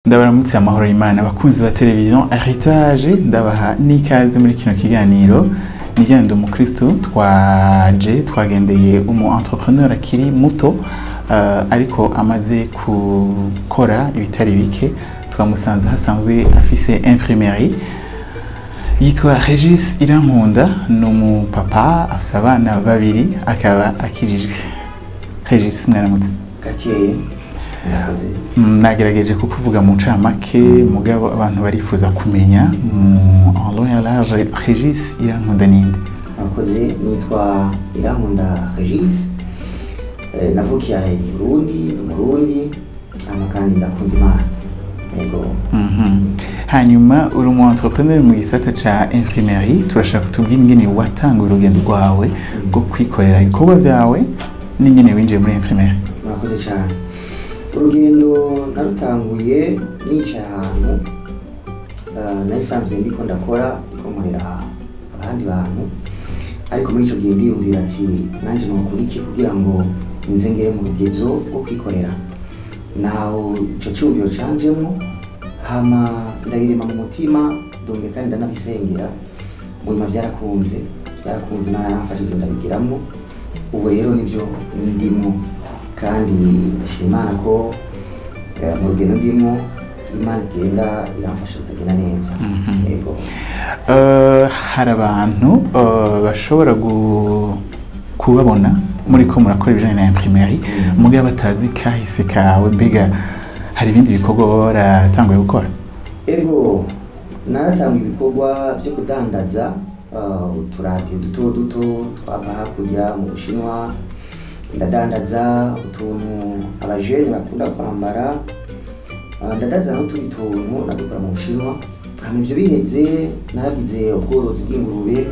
Ndabaramutse amahoro y'Imana abakunzi ba television Heritage ndabaha n'ikaze muri kino kiganiro nigenda umukristo twagendeye umu entrepreneur akiri muto ariko amaze gukora ibitari bike twamusanze hasanzwe afise imprimerie yitwa Regis Irankunda no papa afise abana babiri akaba akirijwe. Regis mwaramutse gakeye nagerageje kukuvuga mu ncamake mugabo abantu barifuza kumenya en long et large Regis Irankunda ninde? akoze nitwa Irankunda Regis navukiye i Burundi amakandi ndakunda Imana yego. Hanyuma uri umu entrepreneur mu gisata ca imprimerie turashaka kutubwira ingene watanga urugendo rwawe rwo kwikorera ibikorwa byawe n'ingene winjiye muri imprimerie. Murakoze cyane. Urugendo narutanguye nicaye ahantu nasanzwe ndiko ndakora nkorera abandi bantu ariko muri ico gihe ndiyumvira ati nanje nokora iki kugira ngo nze ngere mu rugezo rwo kwikorera naho ico cyumviro canjemo hama ndabirema mu mutima ndonge kandi ndanabisengera mu nyuma byarakunze naranafashije ndabigiramo ubu rero nivyo ndimo kandi ndashima Imana ko mu rugendo ndimo Imana igenda iramfasha kugenda neza yego. Hari abantu bashobora kubabona muri ko murakora ibijanye na imprimerie mugabo batazi kahise kawe mbega hari ibindi bikorwa waratanguye gukora? Ego naratanga ibikorwa byo kudandaza uturadiyo duto twava hakurya mu Bushinwa ndadandaza utuntu abajene bakunda kwambara ndadandaza n'utundi tuntu nadukora mu Bushinwa. Hama ivyo biheze naragize ubworozi bw'ingurube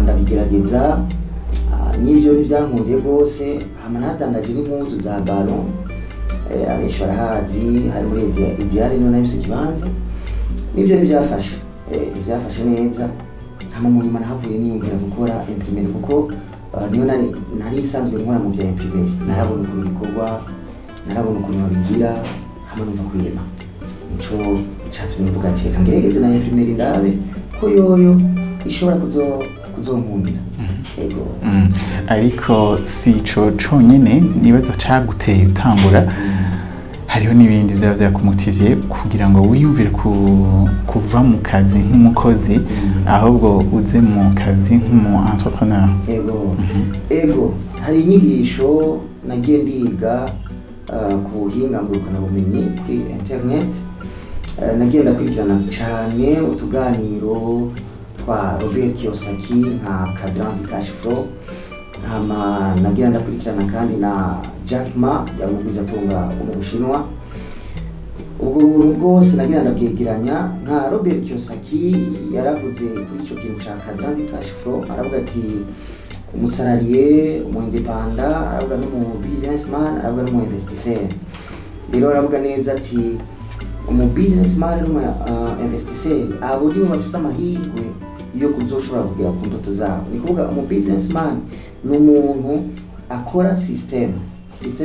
ndabigerageza n'ibyo ntibyankundiye rwose. Hama nadandaje n'impuzu za ballon abenshi barahazi hari muri Ideal no nabise kibanza n'ibyo ntibyafashe neza. Hama mu nyuma nahavuye niyumvira gukora imprimerie kuko niyo nari isanzwe nkora mu bya imprimerie narabona ukuntu bikorwa narabona ukuntu babigira hama numva kwirema nico cyatumye mvuga ati reka ngerageze na imprimerie ndabe ko yoyo ishobora kuzonkundira yego. Ariko si ico conyene nibaza caguteye utangura hariho n'ibindi byaba byakumotivye kugira ngo wiyumvire kuva mu kazi nk'umukozi ahubwo uze mu kazi nk'umu entrepreneur. Ego hari inyigisho nagiye ndiga ku buhinga ngurukanabumenyi kuri internet nagiye ndakurikirana cyane utuganiro twa Robert Kiyosaki nka Quadrant du Cash Flow. Hama nagiye ndakurikirana kandi na Jack Ma yamugwizatunga mu Bushinwa. Ubwo buntu bwose nagiye ndabyegeranya nka Robert Kiyosaki yaravuze kuri ico kintu ca Quadrant du Cash Flow aravuga ati umusarariye umu independent aravuga no mu businessman aravuga no mu investisseur. Rero aravuga neza ati umu businessman no investisseur abo nibo bafise amahirwe yo kuzoshobora kugera ku ndoto zabo. Ni kuvuga umu businessman n'umuntu akora system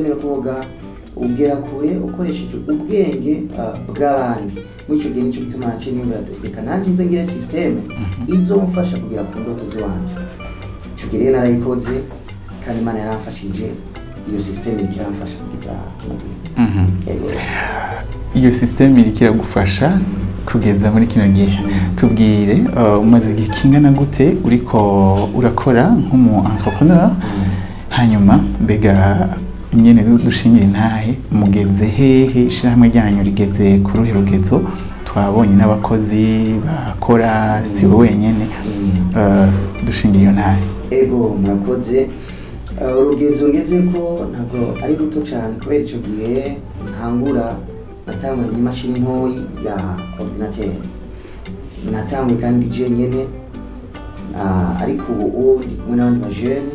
yo kuvuga ugera kure ukoresheje ubwenge bw'abandi. Muri ico gihe nico gituma naciye nimbura reka nanje nze ngire system izomfasha kugera ku ndoto ziwanje. Ico gihe rero narayikoze kandi Imana yaramfashije iyo system ikiramfasha kugeza iyo system irikiragufasha kugeza muri kino gihe. Tubwire umaze igihe kingana gute uriko urakora nk'umu entrepreneur hanyuma mbega nyene dushingira intahe mugeze hehe ishirahamwe ryanyu rigeze ku ruhe rugezo? Twabonye n'abakozi bakora si wowe wenyene dushingira iyo ntahe. Ego murakoze. Urugezo ngeze ko ntabwo ari ruto cyane kubera ico gihe ntangura natangura imashini ntoyi ya ordinateur natangwe kandi je nyene ariko ubu ndi kumwe n'abandi bajene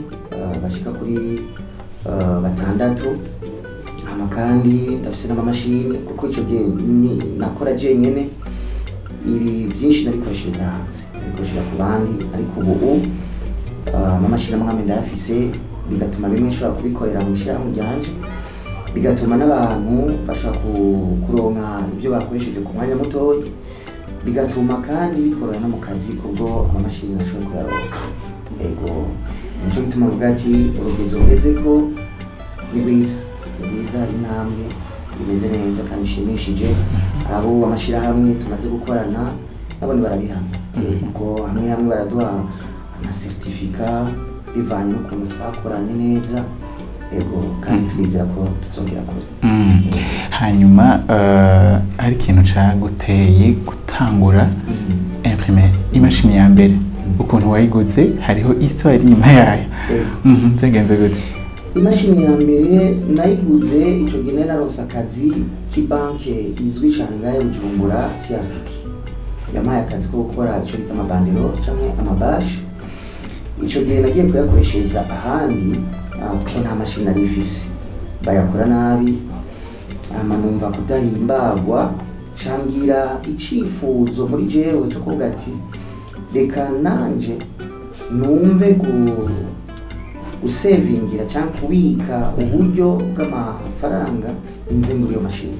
bashika kuri batandatu. Hama kandi ndafise n'amamashini kuko ico gihe nakora je nyene ibi byinshi nabikoreshereza hanze nabikoreshereza ku bandi ariko ubu amamashini amwe ndayafise bigatuma bimwe nshobora kubikorera mu ishyirahamwe ryanje bigatuma n'abantu bashaka kuronka bakoresheje ku mwanya mutoya, bigatuma kandi bitworohera no mu kazi kubwo amamashini ashobora kuyaronka. Ego nico gituma mvuga ati urugezo rugeze ko ni rwiza, hari intambwe imeze neza kandi ishimishije. Abo amashirahamwe tumaze gukorana nabone barabihamya, kuko hamwe baraduha amasertifika bivanye n'ukuntu twakoranye neza. Ego kandi twizera ko tuzongera kure. Hanyuma hari ikintu caguteye gutangura imprimer imashini ya mbere, ukuntu wayiguze, hariho histoire inyuma yayo. Byagenze gute? Imashini ya mbere nayiguze ico gihe naronse akazi k'ibanke izwi cyane ngahe Bujumbura, CRTP. Yamaye akazi ko gukora ico bita amabandero canke amabashi. Ico gihe nagiye kuyakoreshereza ahandi kuko nta mashini nari ifise, bayakora nabi, numva kudahimbagwa, cangira icifuzo muri jewe cyo kuvuga ati reka nanje numve gusevingira cyangwa kubika uburyo bw'amafaranga inze muri iyo mashini.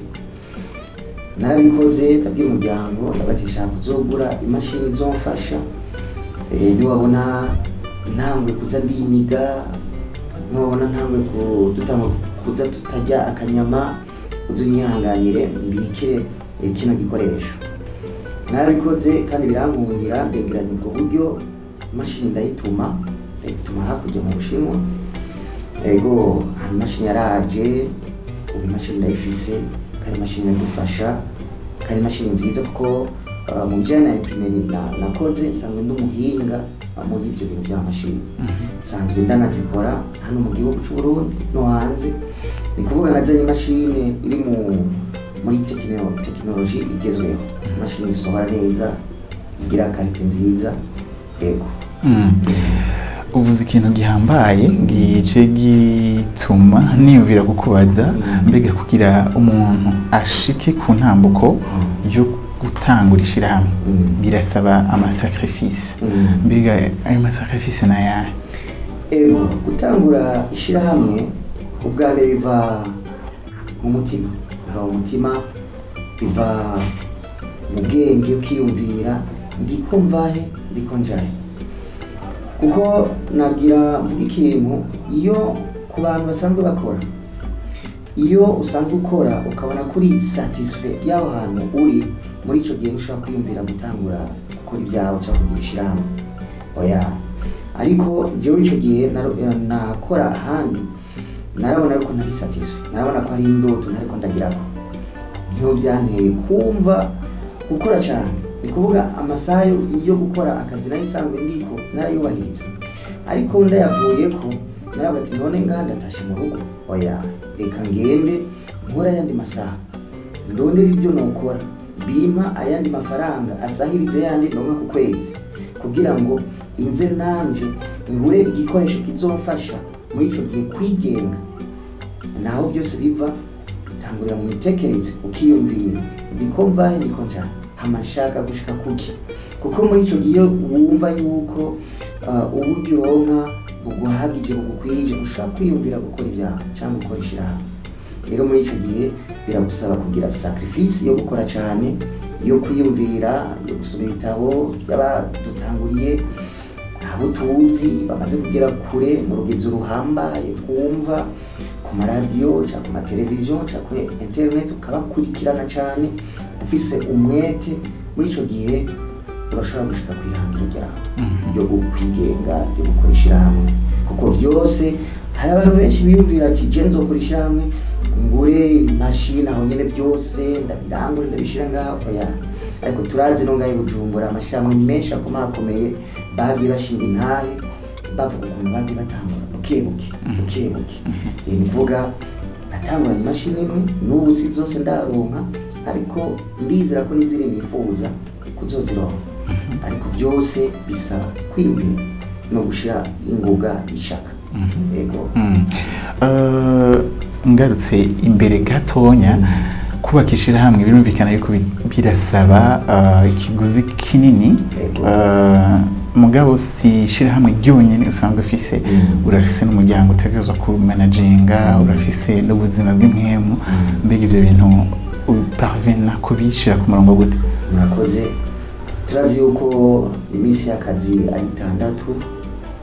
Narabikoze, ndabwira umuryango ndabatisha kuzogura imashini izomfasha. Niwabona ntangwe kuza ndimiga, niwabona ntangwe kuza tutajya akanyama, uzunyihanganire mbikire kino gikoresho. Narabikoze kandi birankundira, ndegeranya ubwo buryo, imashini ndayituma hakurya mu Bushinwa. Ego imashini yaraje, ubu imashini ndayifise, kandi imashini idufasha, kandi imashini nziza kuko mu bijyanye na imprimeri nakoze nsanzwe ndi umuhinga muri ibyo bintu by'amashini. Nsanzwe ndanazikora hano mu gihugu cy'u Burundi no hanze. Ni kuvuga nazanye imashini iri muri tekinoloji igezweho, imashini isohora neza, igira karite nziza. Ego uvuze ikintu gihambaye gice gituma niyumvira kukubaza, mbega kugira umuntu ashike ku ntambuko yo gutangura ishirahamwe birasaba amasacrifice. Mbega ayo masacrifice na yahe? Ego gutangura ishirahamwe ubwa mbere biva mu mutima, biva mu bwenge, ukiyumvira ndiko mvahe ndiko njahe. Kuko nagira mvuga ikintu, iyo ku bantu basanzwe bakora, iyo usanzwe ukora ukabona kuri satisfait y'aho hantu uri, muri ico gihe ushobora kwiyumvira gutangura gukora ibyawe cyangwa kugira ishirahamwe. Oya, ariko jewe ico gihe nakora ahandi, narabona yuko ntari satisfait, narabona ko ari indoto nariko ndagirako. Niho byanteye kumva gukora cyane. Ni kuvuga amasaha yo gukora akazi nari isanzwe ndiko narayubahiriza, ariko ndayavuyeko naravuga ati none ngaha ndatashe mu rugo. Oya, reka ngende nkora ayandi masaha, ndondera ibyo nokora bimpa ayandi mafaranga asahirize yandi ndonka ku kwezi, kugira ngo inze nanje ngure igikoresho kizomfasha muri ico gihe kwigenga. Naho byose biva bitangurira mu mitekerereze, ukiyumvira ndiko mvahe ndiko njana, amashaka gushika kuki, kuko muri ico gihe wumva yuko uburyo uronka buguhagije bugukwije, ushaka kwiyumvira gukora ibyaha cyangwa gukora ishirahamwe. Rero muri ico gihe biragusaba kugira sacrifice yo gukora cyane, yo kwiyumvira, yo gusoma ibitabo by'abadutanguriye, abo tuzi bamaze kugera kure mu rugezo ruhambaye, twumva ku maradiyo cyangwa ku mateleviziyo cyangwa kuri internet, ukabakurikirana cyane ufise umwete. Muri ico gihe urashobora gushika kwihangiro ryawe ryo kwigenga, ryo gukora ishirahamwe. Kuko byose hari abantu benshi biyumvira ati je nzokora ishirahamwe ngure imashini aho nyene byose ndabirangure ndabishira ngaho. Oya, ariko turazi no ngahe Bujumbura amashirahamwe menshi akomakomeye bagiye bashinga intahe, bavuga ukuntu bagiye batangura bukebuke. Ni kuvuga natanguranye imashini imwe, n'ubu si zose ndaronka, ariko ndizera ko n'izindi nifuza kuzozironka. Ariko byose bisaba kwiyumvira no gushira ingoga ishaka. Ego ngarutse imbere gatonya, kubaka ishirahamwe birumvikana yuko birasaba ikiguzi kinini. Mugabo si ishirahamwe ryonyene usanzwe ufise, urafise n'umuryango utegerezwa ku managinga, urafise n'ubuzima bw'impwemu. Mbega ivyo bintu uparvena kubishira ku murongo gute? Murakoze. Turazi yuko iminsi y'akazi ari 6,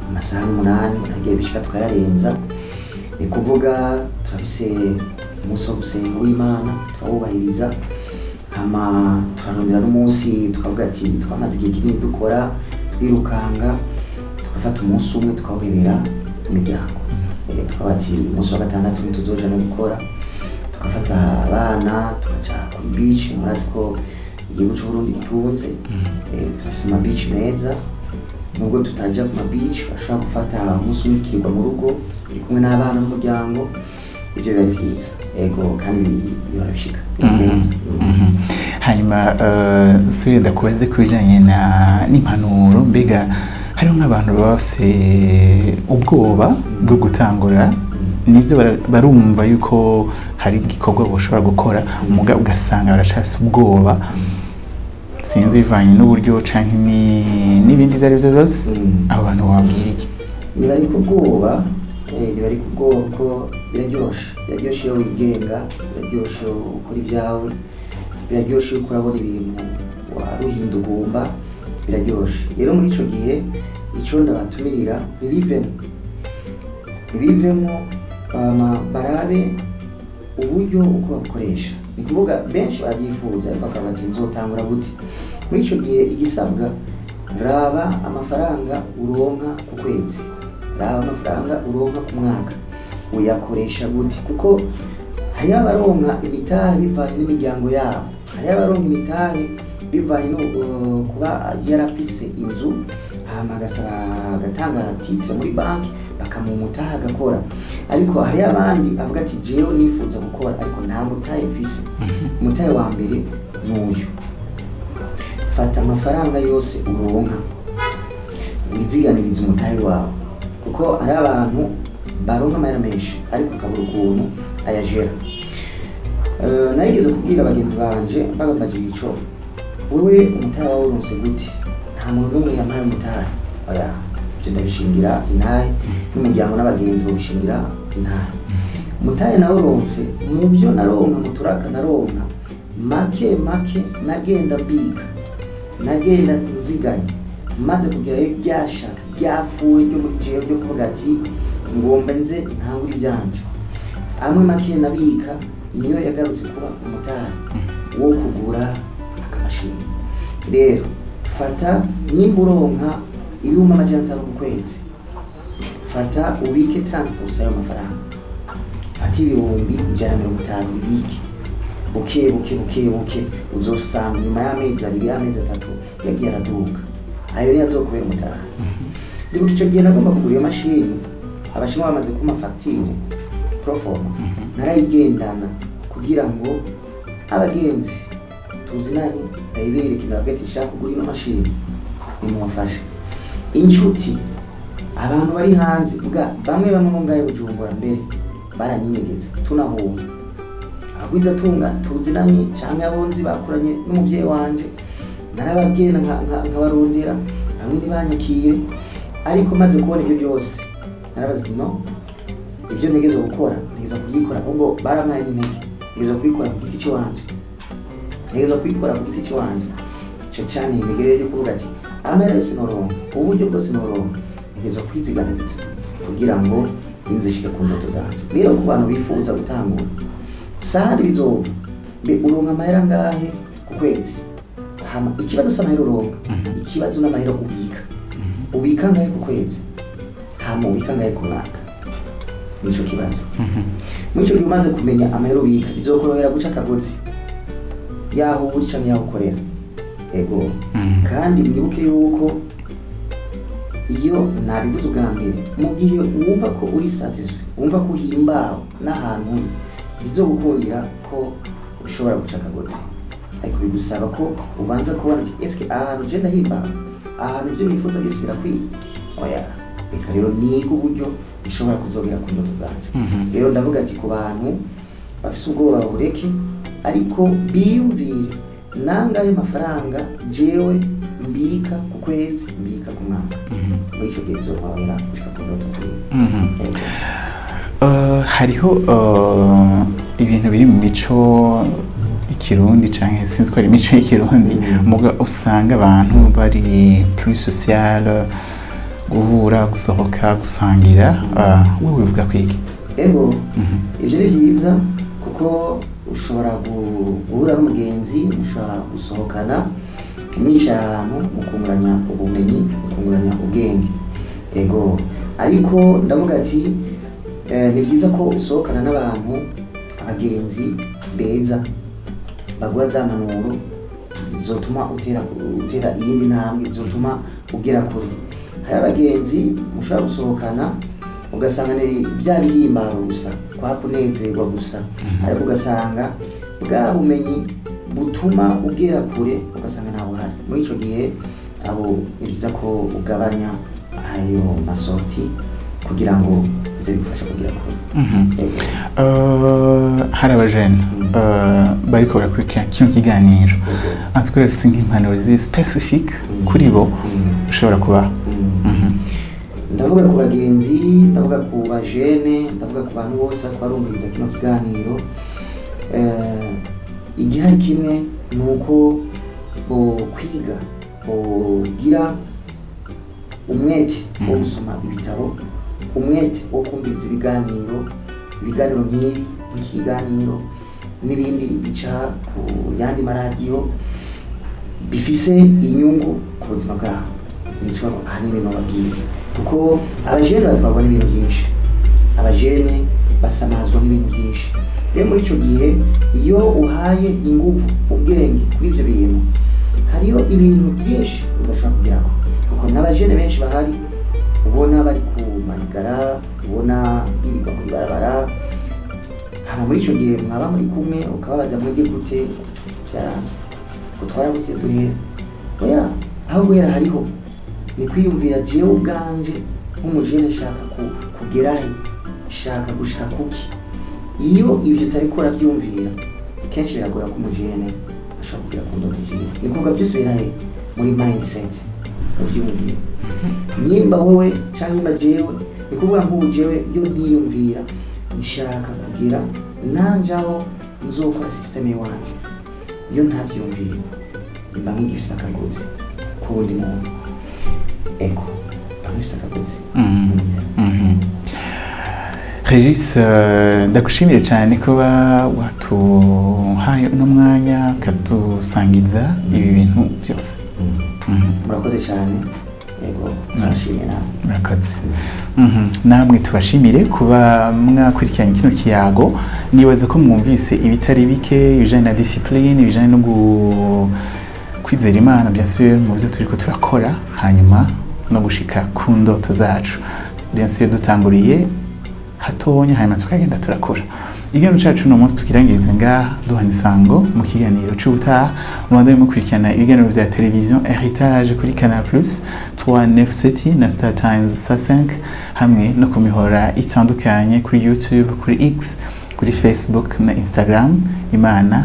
amasaha 8 agiye bishika tukayarenza. Ni kuvuga turabise umunsi wo gusenga w'Imana turawubahiriza, hama turarondera n'umunsi tukavuga ati twamaze igihe kinini dukora twirukanga, tukafata umunsi umwe tukawuhebera imiryango. Tukaba ati umunsi wa 6 ntituzoja no gukora, tukafata abana tukaja ku beach. Murazi ko igihugu cy'u Burundi gitunze, turafise ama beach meza. Nubwo tutaja ku ma beach bashobora gufata umunsi umwe kirwa mu rugo uri kumwe n'abana n'umuryango, ibyo biba byiza. Ego kandi birabishika. Hanyuma suri ndakubaze kubijanye n'impanuro, mbega hariho nk'abantu bafise ubwoba bwo gutangura, nibyo barumva yuko hari igikorwa bashobora gukora, umugabo ugasanga baracafise ubwoba, sinzi bivanye n'uburyo canke n'ibindi vyari byo byose, abo bantu wabwira iki? Nibari ku bwoba, nibari ku bwoba ko biraryoshe iyo wigenga, biraryoshe ukora ibyawe, biraryoshe uko urabona ibintu waruhinda ugomba, biraryoshe. Rero muri ico gihe ico ndabatumirira ntibivemo barabe uburyo uko bakoresha. Ni kuvuga benshi baryifuza ariko bakaba bati nzotangura gute. Muri ico gihe igisabwa, raba amafaranga uronka ku kwezi, raba amafaranga uronka ku mwaka, uyakoresha gute, kuko hari abaronka imitahe bivanye n'imiryango yabo, hari abaronka imitahe bivanye no kuba yarafise inzu, hama agatanga titre muri banki bakamumutaha agakora. Ariko hari abandi avuga ati jewe nifuza gukora ariko nta mutahe mfise. Umutahe wa mbere n'uyu: fata amafaranga yose uronka wiziganiriza umutahe wawe, kuko hari abantu baronka amahera menshi ariko akabura ukuntu ayajera. Narigeze kubwira abagenzi banje bagambajije ico, wewe umutahe wawe uronse gute? Nta muntu n'umwe yampaye umutahe. Oya, je ndabishingira intahe, n'umuryango n'abagenzi babishingira intahe. Umutahe nawe uronse mu byo naronka, mu turaka naronka make nagenda mbika, nagenda nziganya, maze kugira ryashaka ryafuwe ryo muri jewe ryo kuvuga ati ngomba nze ntangura ibyanje. Amwe make nabika niyo yagarutse kuba umutahe wo kugura akamashini. Rero fata nimba uronka 500 ku kwezi, fata ubike 30% y'ayo mafaranga, fata 150 ubike, uzosanga nyuma y'amezi 2 y'amezi 3 yagiye araduka. Ayo niyo azokubera umutahe. Ndiko icyo gihe nagomba kugura iyo mashini, abashinwa bamaze kuma facture proforma, narayigendana kugira ngo abagenzi tuzinanye bayibereke nabagati shaka kugura ino mashini nimufashe. Inshuti, abantu bari hanze bamwe mu ngaye Bujumbura mbere baraninyegeza tunahura, agwiza tunga tuzinanye cyangwa abonzi bakuranye n'umuvyeyi wanje, narababwira nkabarondera bamwe ntibanyakire. Ariko maze kubona ibyo byose narabaza no, ibyo ntegezo gukora ntegezo kubyikora, ubwo baramaye n'intege, ntegezo kubikora ku giti cy'wanje, ntegezo kubikora ku giti cy'wanje. Cyo cyane integereye yo kuvuga ati amera yose noronka, uburyo bwose noronka, ntegezo kwiziganiriza kugira ngo inzishike ku ndoto zanje. Rero ku bantu bifuza gutangura, sahari bizova be uronka amahera ngahe ku kwezi, hama ikibazo samahera uronka, ikibazo n'amahera ubika ngahe ku kwezi, hama ubika ngahe ku mwaka. Nico kibazo. Mwico umaze kumenya amahera ubika, bizokorohera guca akagozi yaho uri canke yaho ukorera. Ego. Kandi mwibuke yuko iyo nabivuze ubwa mbere, mu gihe wumva ko uri satisfied, wumva ko himbawe n'ahantu, bizogukundira ko ushobora guca akagozi. Ariko bigusaba ko ubanza kubona ati eske ahantu je ndahimbawe, ahantu ibyo nifuza byose birakwiye. Oya, reka rero niga uburyo bishobora kuzogera ku ndoto zanje. Rero ndavuga ati ku bantu bafise ubwoba bureke, ariko biyumvire nangaye mafaranga jewe mbika ku kwezi, mbika ku mwaka. Muri ico gihe bizokorohera gushika ku ndoto zanje. Hariho ibintu biri mu mico kirundi canke sinzi ko ari imico y'ikirundi muga usanga abantu bari plus social guhura gusohoka gusangira wewe bivuga kwiki ego ivyo ni vyiza kuko ushobora guhura n'umugenzi mushobora gusohokana mwisha ahantu mukunguranya ubumenyi mukunguranya ubwenge ego ariko ndavuga ati ni vyiza ko usohokana n'abantu abagenzi beza baguha za manuro zizotuma utera iyindi ntambwe zizotuma ugera kure. Hari abagenzi mushobora gusohokana ugasanga ni bya bihimbaro gusa kwa kunezerwa gusa ariko ugasanga bwa bumenyi butuma ugera kure ugasanga ntaho hari. Muri ico gihe abo biza ko ugabanya ayo masorti kugira ngo bize gufasha kugira kure. Hari abajene bariko barakurikira kino kiganiro atwere afise nk'impanuro zi specific kuri bo ushobora kuba ndavuga ku bagenzi, ndavuga ku bajene, ndavuga ku bantu bose barumviriza kino kiganiro. Igihari kimwe nuko bo kwiga bogira umwete wo gusoma ibitabo, umwete wo kumviriza ibiganiro nk'ibi nk'ikiganiro n'ibindi bica ku yandi maradiyo bifise inyungu ku buzima bwabo. Nico ahanini nobabwira kuko abajene batwabona ibintu byinshi, abajene basamazwa n'ibintu byinshi. Rero muri ico gihe iyo uhaye inguvu ubwenge kuri ivyo bintu hariyo ibintu byinshi udashobora kugirako kuko n'abajene benshi bahari ubona bari ku marigara, ubona birirwa ku ibarabara. Hama muri ico gihe mwaba muri kumwe ukababaza mwebwe gute vyaranse gutwara gutse duhera oya aho guhera hariho ni kwiyumvira jewe ubwanje nk'umujene shaka kugerahe shaka gushika kuki. Iyo ibyo utariko urabyumvira kenshi biragora ko umujene ashobora kugira ku ndoto ziwe. Ni kuvuga byose birahe muri mindset ubyumvira nimba wowe canke nimba jewe ni kuvuga nk'ubu jewe iyo ntiyumvira nshaka kugira nanje aho nzokora system yanje iyo ntabyumvira mba nk'igifise akagozi kundi muntu ego bamwise akagozi. Regis, ndagushimire cyane kuba watuhaye uno mwanya kadusangiza ibi bintu byose. Murakoze cyane. Yego, turashimye nawe. Murakoze. Namwe tubashimire kuba mwakurikiranye kino kiyago. Nibaza ko mwumvise ibitari bike bijanye na discipline, bijanye no kwizera Imana bien sûr mu byo turiko turakora hanyuma no gushika ku ndoto zacu. Bien sûr dutanguriye hatonya hanyuma tukagenda turakora. Ikiganiro cyacu no munsi tukirangiriza ngaha duhana isango mu kiganiro cy'ubutaha mubandanye mukurikirana ibiganiro vya televiziyo Heritage kuri Canal Plus 397 na Star Times 5 hamwe no ku mihora itandukanye kuri YouTube, kuri X, kuri Facebook na Instagram. Imana